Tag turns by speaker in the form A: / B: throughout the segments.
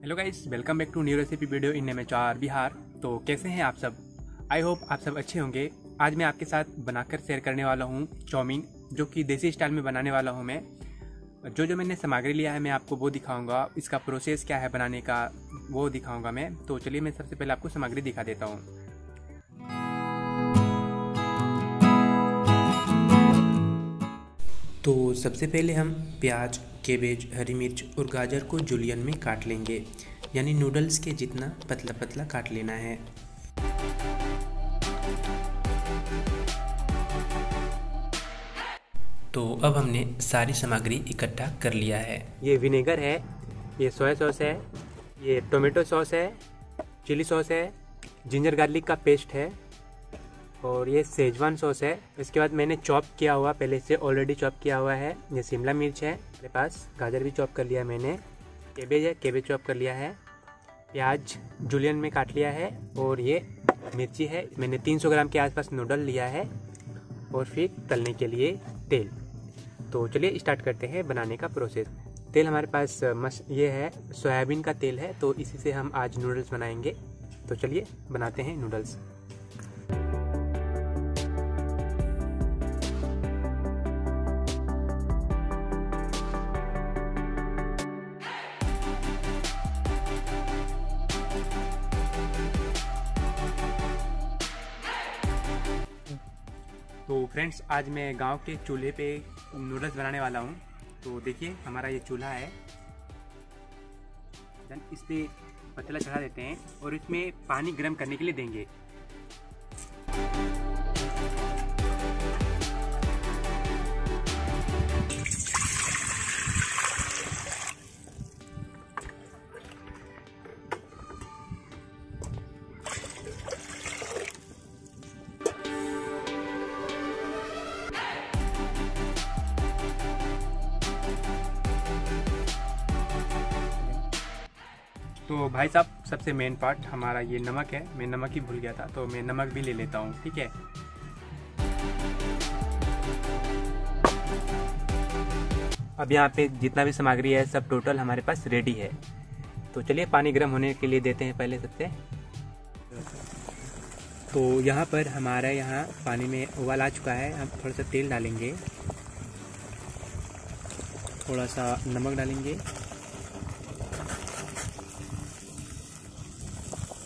A: Hello guys, welcome back to new recipe video in MHR Bihar. तो कैसे हैं आप सब? आई होप आप सब अच्छे होंगे। आज मैं आपके साथ बनाकर शेयर करने वाला हूं चाउमीन, जो कि देसी स्टाइल में बनाने वाला हूं मैं। जो मैंने सामग्री लिया है मैं आपको वो दिखाऊंगा, इसका प्रोसेस क्या है बनाने का वो दिखाऊंगा मैं। तो चलिए मैं सबसे पहले आपको सामग्री दिखा देता हूँ। तो सबसे पहले हम प्याज, कैबेज, हरी मिर्च और गाजर को जूलियन में काट लेंगे, यानी नूडल्स के जितना पतला पतला काट लेना है। तो अब हमने सारी सामग्री इकट्ठा कर लिया है। ये विनेगर है, ये सोया सॉस है, ये टोमेटो सॉस है, चिली सॉस है, जिंजर गार्लिक का पेस्ट है और ये सेजवान सॉस है। इसके बाद मैंने चॉप किया हुआ, पहले से ऑलरेडी चॉप किया हुआ है, ये शिमला मिर्च है मेरे पास, गाजर भी चॉप कर लिया है मैंने, कैबेज है, कैबेज चॉप कर लिया है, प्याज जूलियन में काट लिया है और ये मिर्ची है। मैंने 300 ग्राम के आसपास नूडल लिया है और फिर तलने के लिए तेल। तो चलिए स्टार्ट करते हैं बनाने का प्रोसेस। तेल हमारे पास ये है, सोयाबीन का तेल है, तो इसी से हम आज नूडल्स बनाएंगे। तो चलिए बनाते हैं नूडल्स। तो फ्रेंड्स, आज मैं गांव के चूल्हे पे नूडल्स बनाने वाला हूं। तो देखिए हमारा ये चूल्हा है, इस पे पतीला चढ़ा देते हैं और इसमें पानी गर्म करने के लिए देंगे। तो भाई साहब, सबसे मेन पार्ट हमारा ये नमक है। मैं नमक ही भूल गया था, तो मैं नमक भी ले लेता हूँ, ठीक है। अब यहाँ पे जितना भी सामग्री है सब टोटल हमारे पास रेडी है। तो चलिए पानी गर्म होने के लिए देते हैं पहले सबसे। तो यहाँ पर हमारा यहाँ पानी में उबाल आ चुका है। हम थोड़ा सा तेल डालेंगे, थोड़ा सा नमक डालेंगे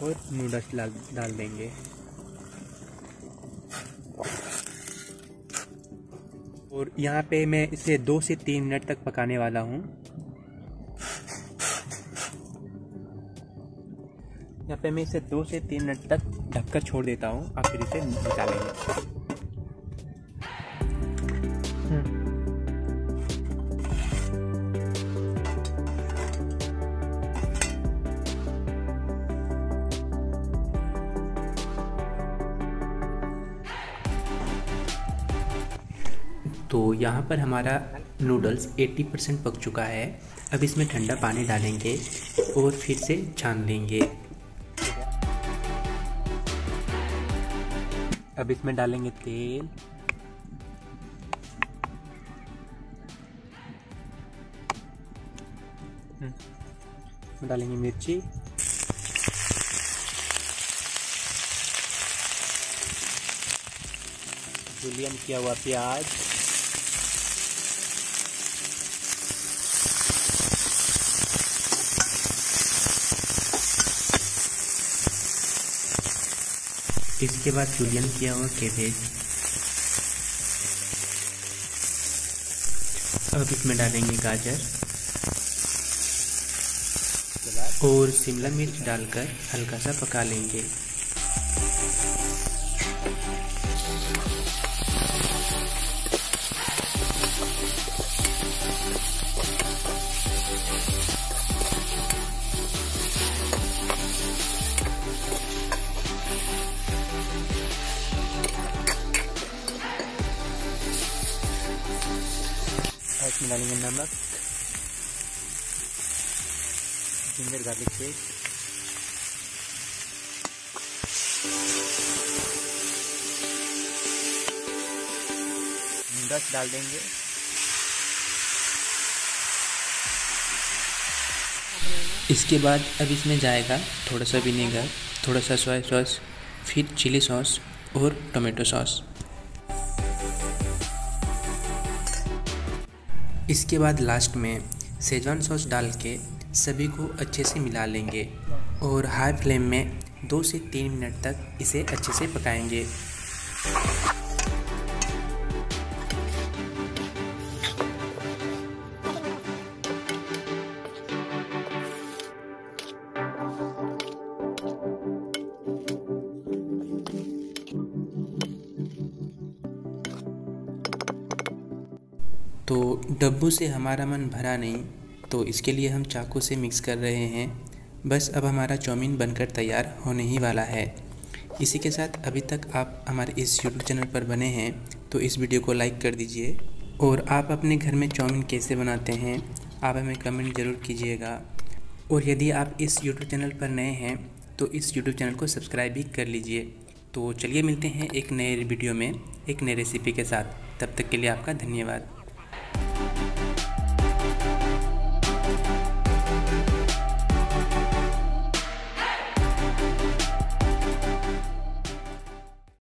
A: और नूडल्स डाल देंगे। और यहाँ पे मैं इसे 2 से 3 मिनट तक पकाने वाला हूँ। यहाँ पे मैं इसे 2 से 3 मिनट तक ढककर छोड़ देता हूँ, अब फिर इसे निकालेंगे। तो यहाँ पर हमारा नूडल्स 80% पक चुका है। अब इसमें ठंडा पानी डालेंगे और फिर से छान लेंगे। अब इसमें डालेंगे तेल, डालेंगे मिर्ची, जूलियन किया हुआ प्याज, इसके बाद जूलियन किया हुआ कैबेज। अब इसमें डालेंगे गाजर और शिमला मिर्च डालकर हल्का सा पका लेंगे। इसमें डालेंगे नमक, जिंजर गार्लिक पेस्ट, नूडल्स डाल देंगे, इसके बाद अब इसमें जाएगा थोड़ा सा विनेगर, थोड़ा सा सोया सॉस, फिर चिली सॉस और टोमेटो सॉस। इसके बाद लास्ट में शेजवान सॉस डाल के सभी को अच्छे से मिला लेंगे और हाई फ्लेम में 2 से 3 मिनट तक इसे अच्छे से पकाएंगे। तो डब्बू से हमारा मन भरा नहीं, तो इसके लिए हम चाकू से मिक्स कर रहे हैं। बस अब हमारा चाउमीन बनकर तैयार होने ही वाला है। इसी के साथ अभी तक आप हमारे इस यूट्यूब चैनल पर बने हैं तो इस वीडियो को लाइक कर दीजिए और आप अपने घर में चाउमीन कैसे बनाते हैं आप हमें कमेंट ज़रूर कीजिएगा। और यदि आप इस यूट्यूब चैनल पर नए हैं तो इस यूट्यूब चैनल को सब्सक्राइब भी कर लीजिए। तो चलिए मिलते हैं एक नए वीडियो में एक नई रेसिपी के साथ। तब तक के लिए आपका धन्यवाद।